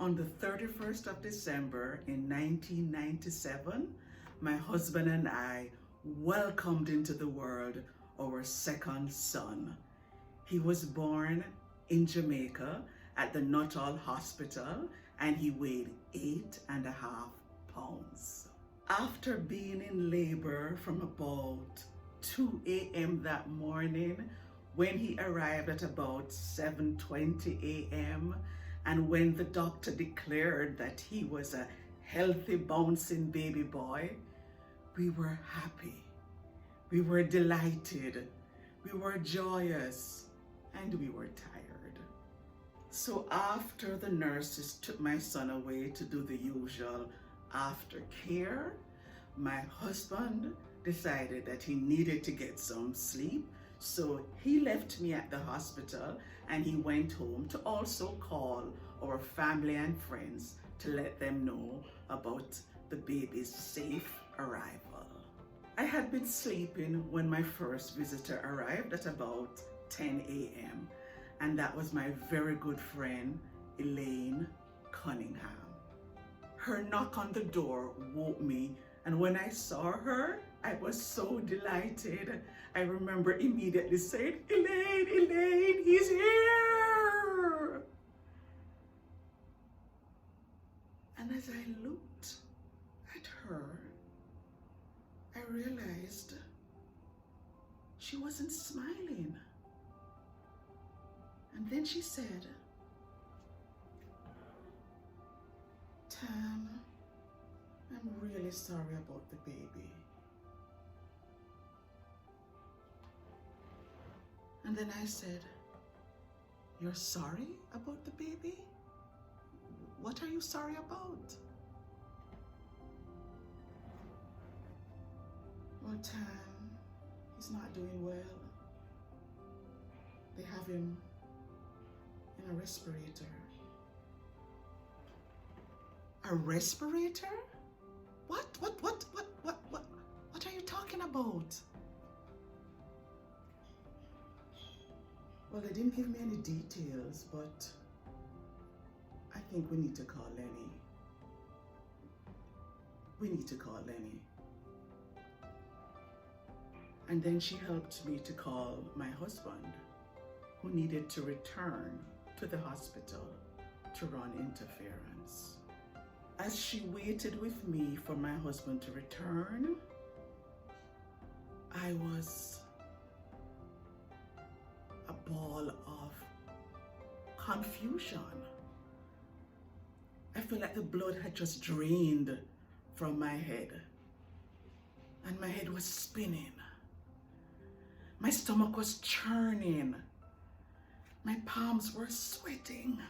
On the 31st of December in 1997, my husband and I welcomed into the world our second son. He was born in Jamaica at the Nuttall Hospital, and he weighed 8.5 pounds. After being in labor from about 2 a.m. that morning, when he arrived at about 7:20 a.m., and when the doctor declared that he was a healthy, bouncing baby boy, we were happy, we were delighted, we were joyous, and we were tired. So after the nurses took my son away to do the usual aftercare, my husband decided that he needed to get some sleep. So he left me at the hospital and he went home to also call our family and friends to let them know about the baby's safe arrival. I had been sleeping when my first visitor arrived at about 10 a.m. and that was my very good friend, Elaine Cunningham. Her knock on the door woke me, and when I saw her, I was so delighted. I remember immediately saying, "Elaine, Elaine, he's here!" And as I looked at her, I realized she wasn't smiling. And then she said, "Tam, I'm really sorry about the baby." And then I said, "You're sorry about the baby? What are you sorry about?" "Well, Tam, he's not doing well. They have him in a respirator." "A respirator? What are you talking about?" "Well, they didn't give me any details, but I think we need to call Lenny. We need to call Lenny." And then she helped me to call my husband, who needed to return to the hospital to run interference. As she waited with me for my husband to return, I was a ball of confusion. I felt like the blood had just drained from my head, and my head was spinning. My stomach was churning. My palms were sweating.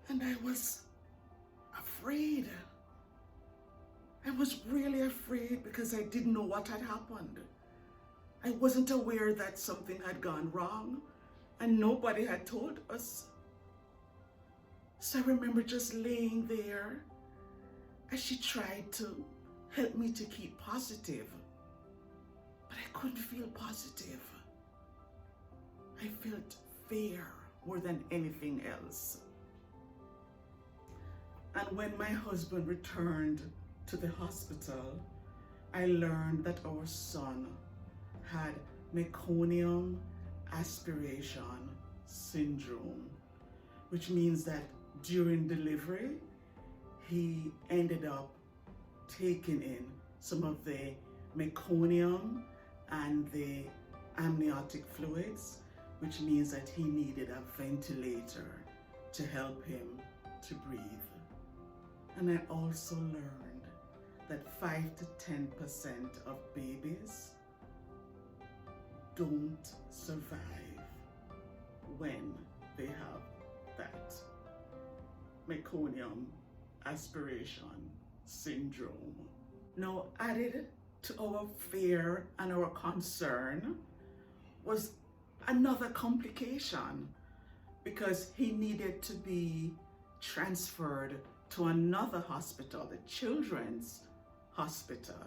And I was afraid. I was really afraid because I didn't know what had happened. I wasn't aware that something had gone wrong, and nobody had told us. So I remember just laying there as she tried to help me to keep positive. But I couldn't feel positive. I felt fear more than anything else. And when my husband returned to the hospital, I learned that our son had meconium aspiration syndrome, which means that during delivery, he ended up taking in some of the meconium and the amniotic fluids, which means that he needed a ventilator to help him to breathe. And I also learned that 5 to 10% of babies don't survive when they have that meconium aspiration syndrome. Now, added to our fear and our concern was another complication, because he needed to be transferred to another hospital, the Children's Hospital.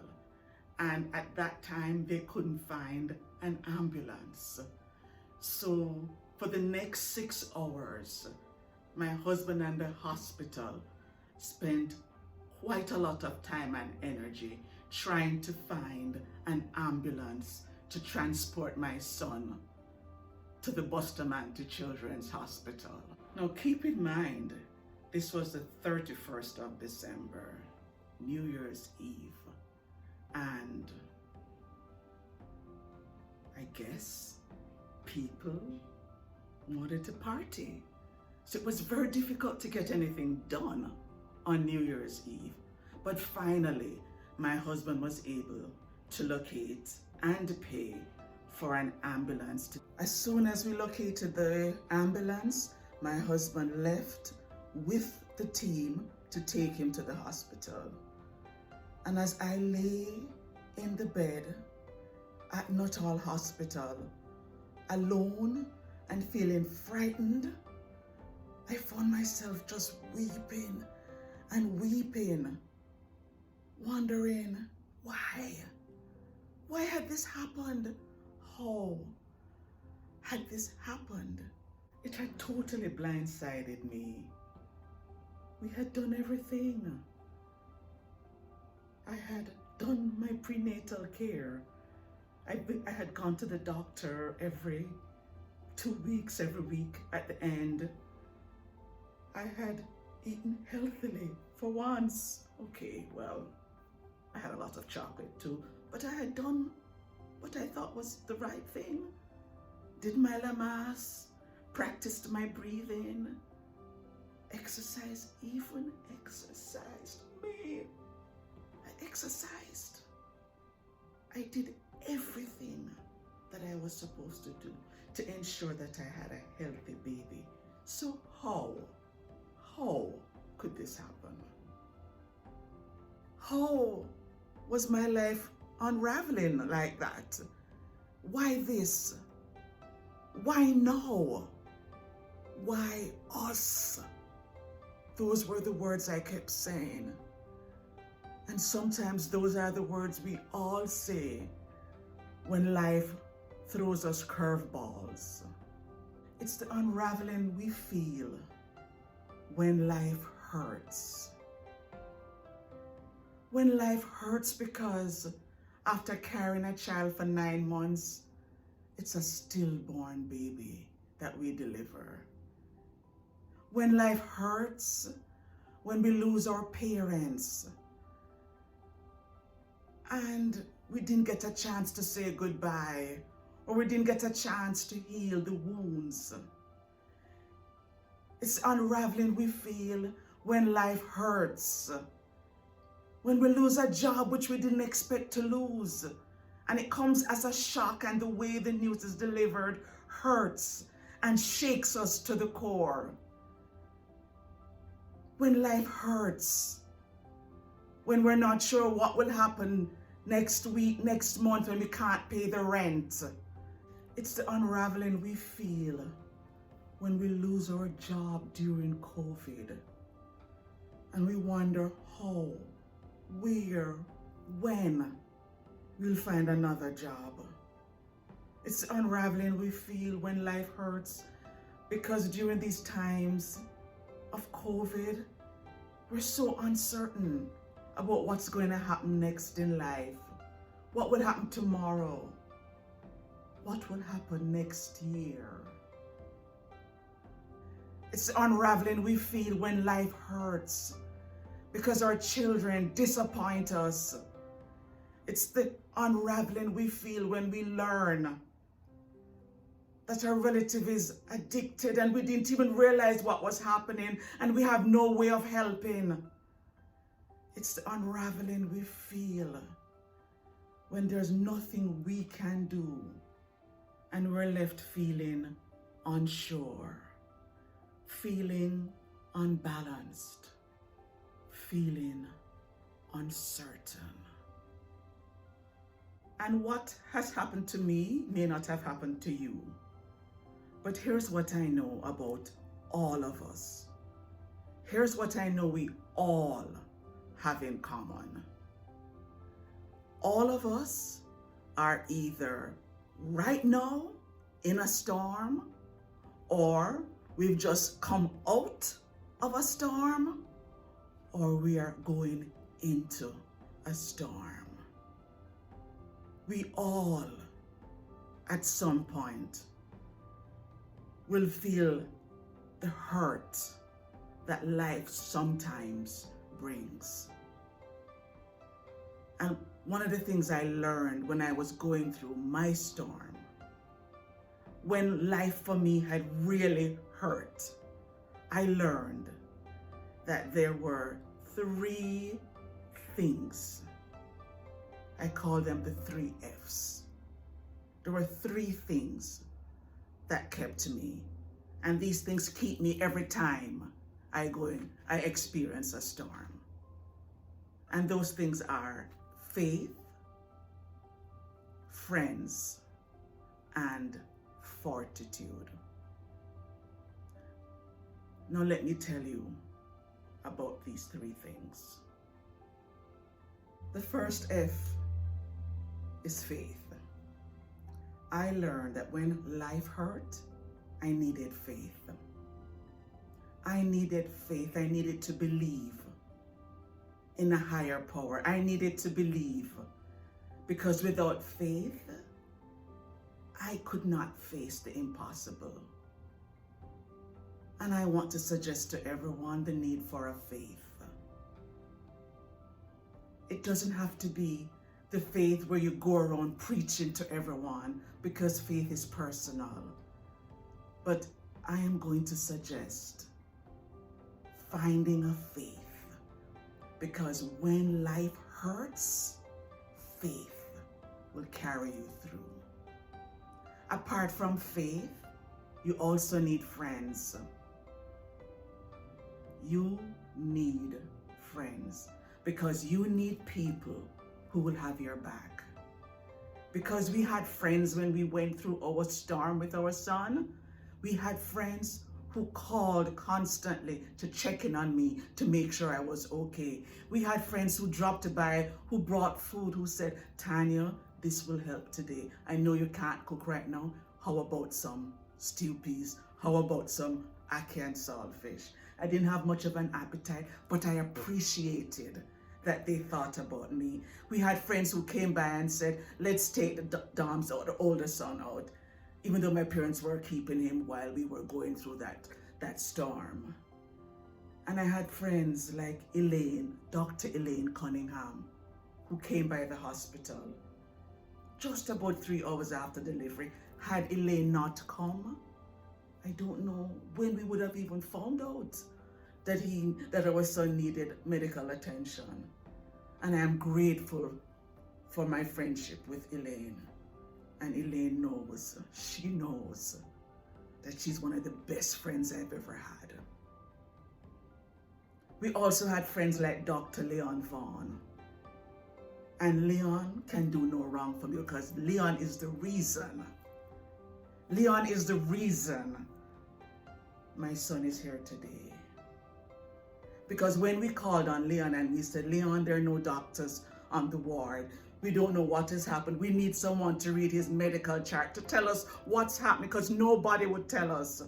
And at that time, they couldn't find an ambulance. So for the next 6 hours, My husband and the hospital spent quite a lot of time and energy trying to find an ambulance to transport my son to the Bustamante Children's Hospital. Now keep in mind, this was the 31st of December, New Year's Eve, and I guess people wanted to party. So it was very difficult to get anything done on New Year's Eve. But finally, my husband was able to locate and pay for an ambulance. As soon as we located the ambulance, my husband left with the team to take him to the hospital. And as I lay in the bed at Nuttall Hospital, alone and feeling frightened, I found myself just weeping and weeping, wondering why? Why had this happened? How had this happened? It had totally blindsided me. We had done everything. I had done my prenatal care. I had gone to the doctor every 2 weeks, every week at the end. I had eaten healthily for once. Okay, well, I had a lot of chocolate too, but I had done what I thought was the right thing. Did my Lamass, practiced my breathing, exercised, even exercised me. I exercised. I did everything that I was supposed to do to ensure that I had a healthy baby. So how could this happen? How was my life unraveling like that? Why this? Why now? Why us? Those were the words I kept saying. And sometimes those are the words we all say when life throws us curveballs. It's the unraveling we feel when life hurts. When life hurts because after carrying a child for 9 months, it's a stillborn baby that we deliver. When life hurts, when we lose our parents and we didn't get a chance to say goodbye, or we didn't get a chance to heal the wounds. It's unraveling we feel when life hurts, when we lose a job which we didn't expect to lose, and it comes as a shock, and the way the news is delivered hurts and shakes us to the core. When life hurts, when we're not sure what will happen next week, next month, when we can't pay the rent. It's the unraveling we feel when we lose our job during COVID, and we wonder how, where, when we'll find another job. It's the unraveling we feel when life hurts because during these times of COVID, we're so uncertain about what's going to happen next in life. What will happen tomorrow? What will happen next year? It's the unraveling we feel when life hurts because our children disappoint us. It's the unraveling we feel when we learn that our relative is addicted and we didn't even realize what was happening and we have no way of helping. It's the unraveling we feel when there's nothing we can do and we're left feeling unsure, feeling unbalanced, feeling uncertain. And what has happened to me may not have happened to you. But here's what I know about all of us. Here's what I know we all have in common. All of us are either right now in a storm, or we've just come out of a storm, or we are going into a storm. We all, at some point, will feel the hurt that life sometimes brings. And one of the things I learned when I was going through my storm, when life for me had really hurt, I learned that there were 3 things. I call them the 3 F's. There were 3 things that kept me. And these things keep me every time I experience a storm. And those things are faith, friends, and fortitude. Now let me tell you about these 3 things. The first F is faith. I learned that when life hurt, I needed faith. I needed faith. I needed to believe in a higher power. I needed to believe, because without faith, I could not face the impossible. And I want to suggest to everyone the need for a faith. It doesn't have to be the faith where you go around preaching to everyone, because faith is personal. But I am going to suggest finding a faith, because when life hurts, faith will carry you through. Apart from faith, you also need friends. You need friends, because you need people who will have your back. Because we had friends when we went through our storm with our son. We had friends who called constantly to check in on me to make sure I was okay. We had friends who dropped by, who brought food, who said, Tanya, this will help today. I know you can't cook right now. How about some stew peas? How about some ackee and saltfish? I didn't have much of an appetite, but I appreciated that they thought about me. We had friends who came by and said, let's take the Dom's or the older son out, even though my parents were keeping him while we were going through that storm. And I had friends like Elaine, Dr. Elaine Cunningham, who came by the hospital just about 3 hours after delivery. Had Elaine not come, I don't know when we would have even found out that our son needed medical attention. And I am grateful for my friendship with Elaine. And Elaine knows, she knows that she's one of the best friends I've ever had. We also had friends like Dr. Leon Vaughn. And Leon can do no wrong for me, because Leon is the reason. Leon is the reason my son is here today. Because when we called on Leon and we said, Leon, there are no doctors on the ward. We don't know what has happened. We need someone to read his medical chart to tell us what's happening, because nobody would tell us.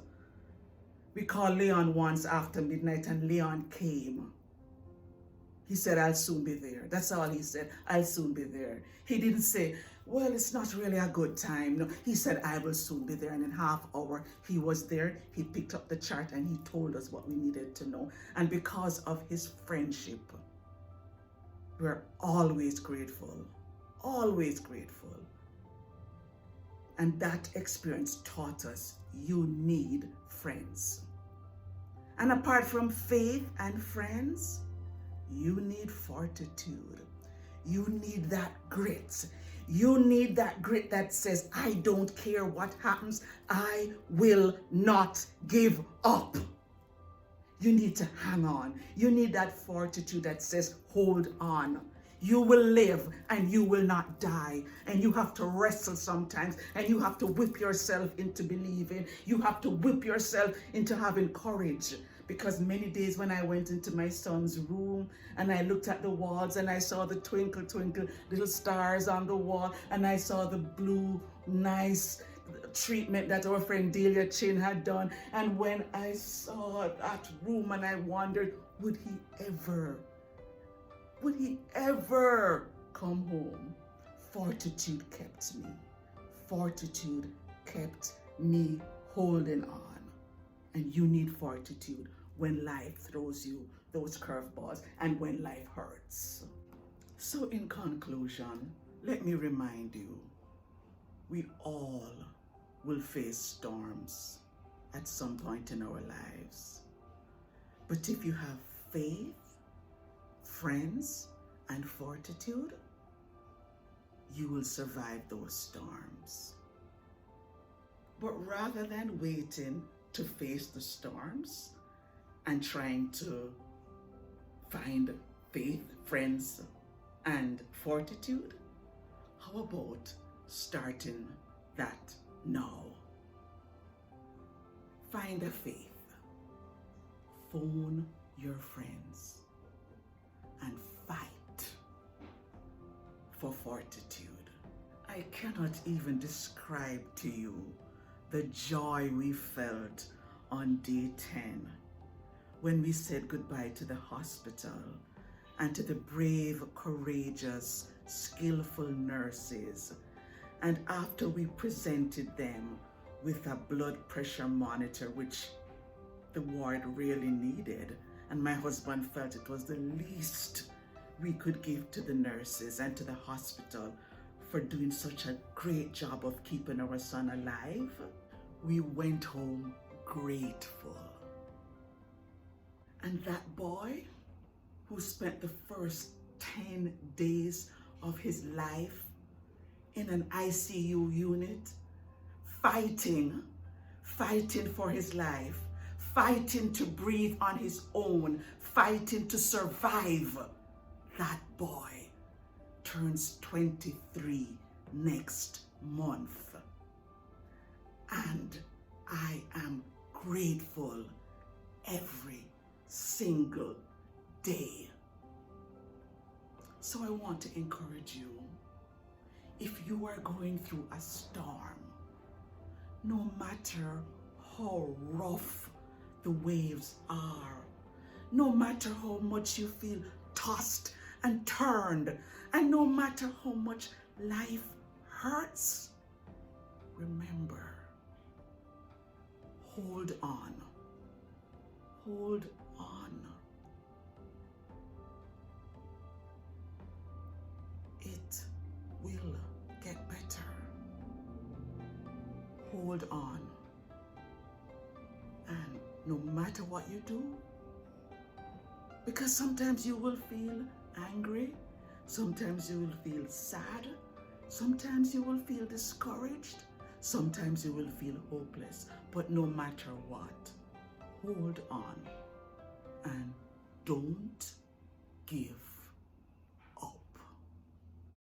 We called Leon once after midnight, and Leon came. He said, I'll soon be there. That's all he said. I'll soon be there. He didn't say, well, it's not really a good time. No, he said, I will soon be there. And in half hour, he was there. He picked up the chart and he told us what we needed to know. And because of his friendship, we're always grateful. Always grateful. And that experience taught us you need friends. And apart from faith and friends, you need fortitude. You need that grit. You need that grit that says, I don't care what happens. I will not give up. You need to hang on. You need that fortitude that says, hold on. You will live and you will not die. And you have to wrestle sometimes. And you have to whip yourself into believing. You have to whip yourself into having courage. Because many days when I went into my son's room and I looked at the walls and I saw the twinkle, twinkle little stars on the wall, and I saw the blue, nice treatment that our friend Delia Chin had done. And when I saw that room and I wondered, would he ever come home? Fortitude kept me. Fortitude kept me holding on. And you need fortitude when life throws you those curveballs and when life hurts. So in conclusion, let me remind you, we all will face storms at some point in our lives. But if you have faith, friends, and fortitude, you will survive those storms. But rather than waiting to face the storms and trying to find faith, friends, and fortitude, how about starting that now? Find a faith, phone your friends, and fight for fortitude. I cannot even describe to you the joy we felt on day 10 when we said goodbye to the hospital and to the brave, courageous, skillful nurses. And after we presented them with a blood pressure monitor, which the ward really needed, and my husband felt it was the least we could give to the nurses and to the hospital for doing such a great job of keeping our son alive, we went home grateful. And that boy who spent the first 10 days of his life in an ICU unit, fighting for his life, fighting to breathe on his own, fighting to survive. That boy turns 23 next month. And I am grateful every single day. So I want to encourage you, if you are going through a storm, no matter how rough the waves are, no matter how much you feel tossed and turned, and no matter how much life hurts, remember, hold on. Hold on. It will get better. Hold on. And no matter what you do, because sometimes you will feel angry, sometimes you will feel sad, sometimes you will feel discouraged, sometimes you will feel hopeless, but no matter what, hold on and don't give